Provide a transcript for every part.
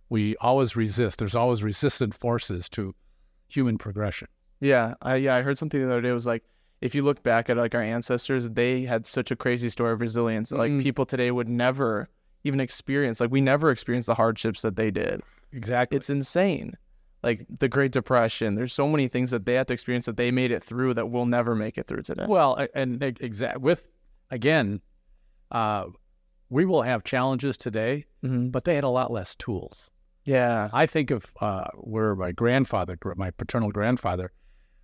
we always resist. There's always resistant forces to human progression. Yeah, I heard something the other day. It was like, if you look back at like our ancestors, they had such a crazy story of resilience. Like people today would never even experience, like we never experienced the hardships that they did. Exactly. It's insane. Like the Great Depression, there's so many things that they had to experience that they made it through that we'll never make it through today. Well, and we will have challenges today, but they had a lot less tools. Yeah. I think of where my paternal grandfather,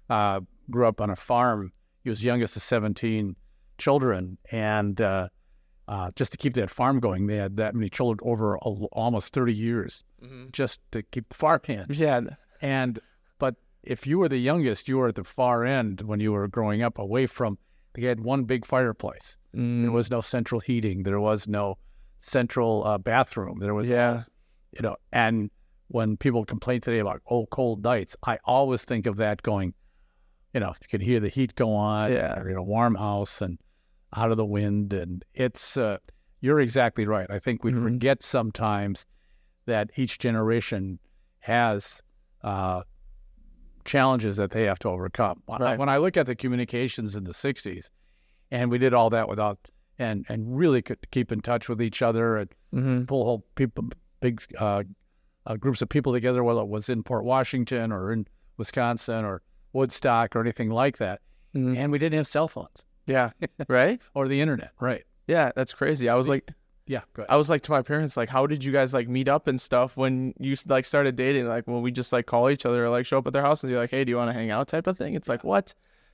grew up on a farm. He was youngest of 17 children, and just to keep that farm going, they had that many children over almost 30 years just to keep the farm in. Yeah. But if you were the youngest, you were at the far end when you were growing up, away from. They had one big fireplace. There was no central heating. There was no central bathroom. There was, and when people complain today about cold nights, I always think of that going, if you could hear the heat go on, you're in a warm house and out of the wind. And it's, you're exactly right. I think we forget sometimes that each generation has challenges that they have to overcome. Right. When I look at the communications in the 60s, and we did all that without, and really could keep in touch with each other and pull whole people, big groups of people together, whether it was in Port Washington or in Wisconsin or Woodstock or anything like that. And we didn't have cell phones. Yeah. Right. Or the internet. Right. Yeah. That's crazy. I was like, yeah, go ahead. I was like to my parents, like, how did you guys like meet up and stuff when you like started dating? Like, when we just like call each other or like show up at their house and be like, hey, do you want to hang out type of thing? It's like, what?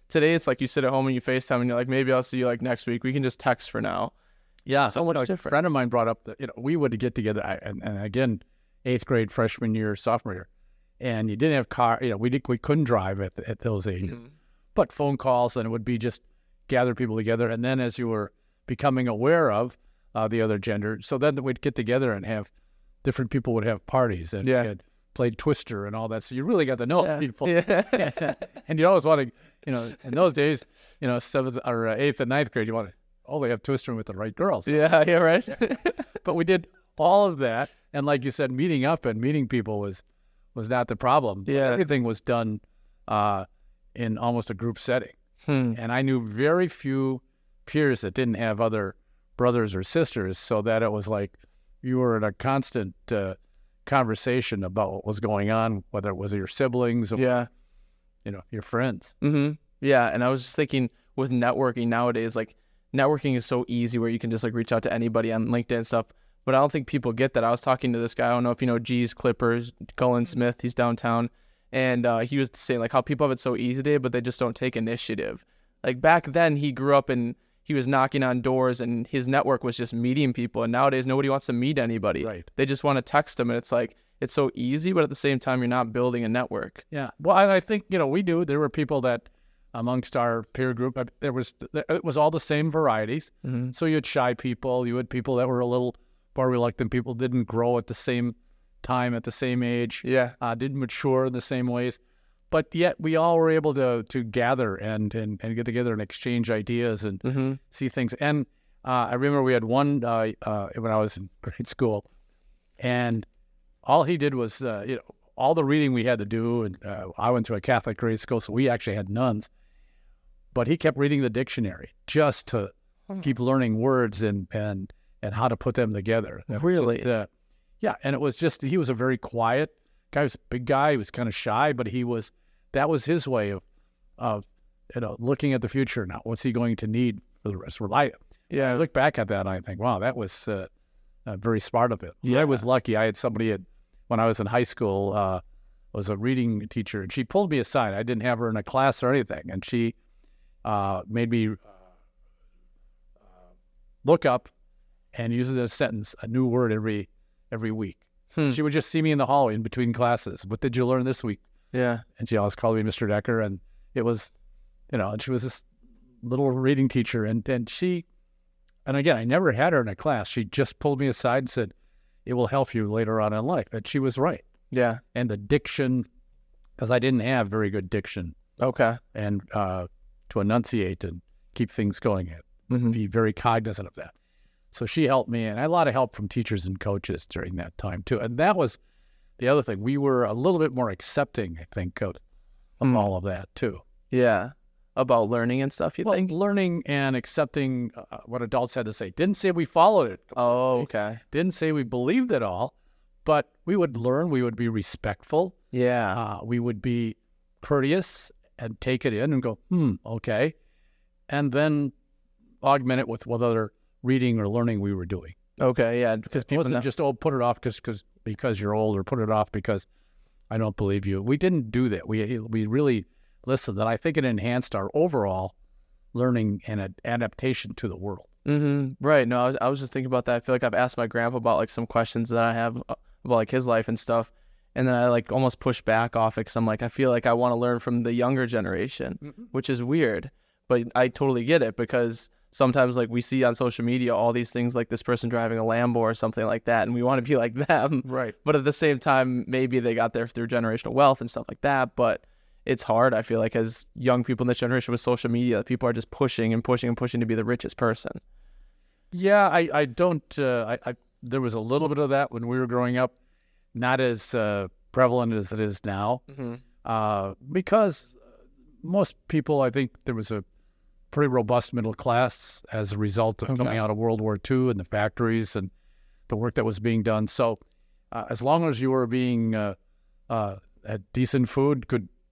Today, it's like you sit at home and you FaceTime and you're like, maybe I'll see you like next week. We can just text for now. Yeah. So much different. A friend of mine brought up that, we would get together and again, 8th grade, freshman year, sophomore year. And you didn't have car, we couldn't drive at those ages, but phone calls, and it would be just gather people together. And then as you were becoming aware of the other gender, so then we'd get together and have different people would have parties and played Twister and all that. So you really got to know people. Yeah. And you always want to, in those days, 7th or 8th and 9th grade, you want to only have Twister with the right girls. Yeah, right. But we did all of that. And like you said, meeting up and meeting people was not the problem. Yeah. Everything was done in almost a group setting. And I knew very few peers that didn't have other brothers or sisters, so that it was like you were in a constant conversation about what was going on, whether it was your siblings or your friends. Yeah, and I was just thinking with networking nowadays, like networking is so easy where you can just like reach out to anybody on LinkedIn and stuff. But I don't think people get that. I was talking to this guy, I don't know if you know G's Clippers, Cullen Smith, he's downtown. And he was saying like how people have it so easy today, but they just don't take initiative. Like back then he grew up and he was knocking on doors and his network was just meeting people. And nowadays nobody wants to meet anybody. Right. They just want to text them. And it's like, it's so easy, but at the same time, you're not building a network. Yeah. Well, and I think, we knew there were people that amongst our peer group, it was all the same varieties. So you had shy people, you had people that were a little more reluctant, people didn't grow at the same time, at the same age, didn't mature in the same ways. But yet we all were able to gather and get together and exchange ideas and see things. And I remember we had one when I was in grade school, and all he did was, all the reading we had to do. And I went to a Catholic grade school, so we actually had nuns. But he kept reading the dictionary just to keep learning words and how to put them together. Really? Yeah, and it was just, he was a very quiet guy. He was a big guy. He was kind of shy, but that was his way of looking at the future. Now, what's he going to need for the rest of his life? I look back at that and I think, wow, that was very smart of it. I was lucky. I had somebody when I was in high school, was a reading teacher, and she pulled me aside. I didn't have her in a class or anything, and she made me look up and use a sentence, a new word every week. She would just see me in the hallway in between classes. What did you learn this week? Yeah. And she always called me Mr. Decker, and it was, and she was this little reading teacher, and again, I never had her in a class. She just pulled me aside and said, it will help you later on in life. And she was right. Yeah. And the diction, because I didn't have very good diction. Okay. And to enunciate and keep things going, be very cognizant of that. So she helped me, and I had a lot of help from teachers and coaches during that time too. And that was the other thing. We were a little bit more accepting, I think, of all of that too. Yeah. About learning and stuff, you think? Learning and accepting what adults had to say. Didn't say we followed it completely. Oh, okay. Didn't say we believed it all, but we would learn. We would be respectful. Yeah. We would be courteous and take it in and go, okay. And then augment it with what other reading or learning we were doing. Okay, yeah. Because It wasn't just, put it off because you're old, or put it off because I don't believe you. We didn't do that. We really listened, and I think it enhanced our overall learning and adaptation to the world. Right. No, I was just thinking about that. I feel like I've asked my grandpa about like some questions that I have about like his life and stuff. And then I like almost push back off it because I'm like, I feel like I want to learn from the younger generation, which is weird. But I totally get it, because sometimes like we see on social media all these things like this person driving a Lambo or something like that, and we want to be like them. Right. But at the same time, maybe they got there through generational wealth and stuff like that. But it's hard, I feel like, as young people in this generation with social media, people are just pushing and pushing and pushing to be the richest person. Yeah, I don't. There was a little bit of that when we were growing up, not as prevalent as it is now, because most people, I think, there was a pretty robust middle class as a result of coming out of World War II and the factories and the work that was being done. So, as long as you were being had decent food,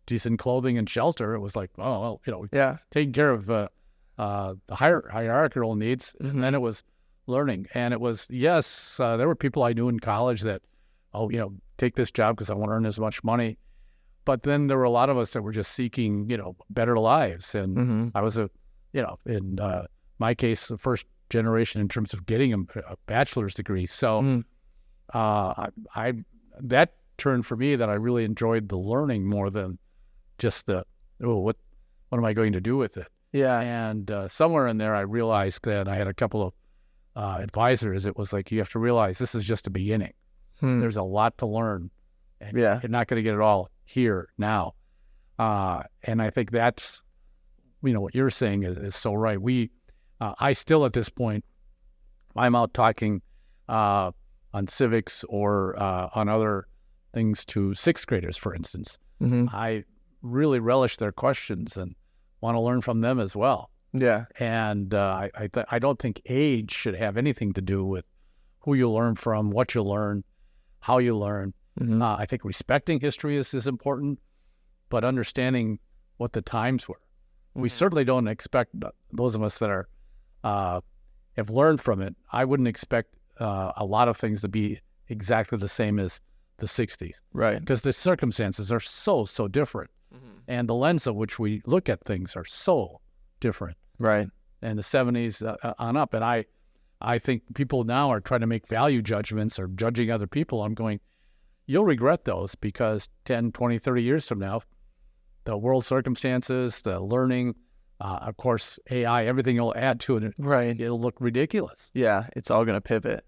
decent clothing and shelter, it was like, oh well, taking care of the hierarchical needs, and then it was learning. And it was, there were people I knew in college that, take this job because I want to earn as much money. But then there were a lot of us that were just seeking, better lives. And I was in my case, the first generation in terms of getting a bachelor's degree. So I that turned for me that I really enjoyed the learning more than just what am I going to do with it? Yeah. And somewhere in there, I realized that I had a couple of advisors. It was like, you have to realize this is just a beginning. There's a lot to learn. And you're not going to get it all here now. And I think that's, what you're saying is so right. I still at this point, I'm out talking on civics or on other things to sixth graders, for instance. I really relish their questions and want to learn from them as well. Yeah. And I don't think age should have anything to do with who you learn from, what you learn, how you learn. I think respecting history is important, but understanding what the times were. We certainly don't expect, those of us that have learned from it, I wouldn't expect a lot of things to be exactly the same as the 60s. Right. Because the circumstances are so different. And the lens of which we look at things are so different. Right. And the 70s on up. And I think people now are trying to make value judgments or judging other people. I'm going, you'll regret those, because 10, 20, 30 years from now, the world circumstances, the learning, of course, AI, everything you'll add to it, it'll look ridiculous. Yeah, it's all going to pivot.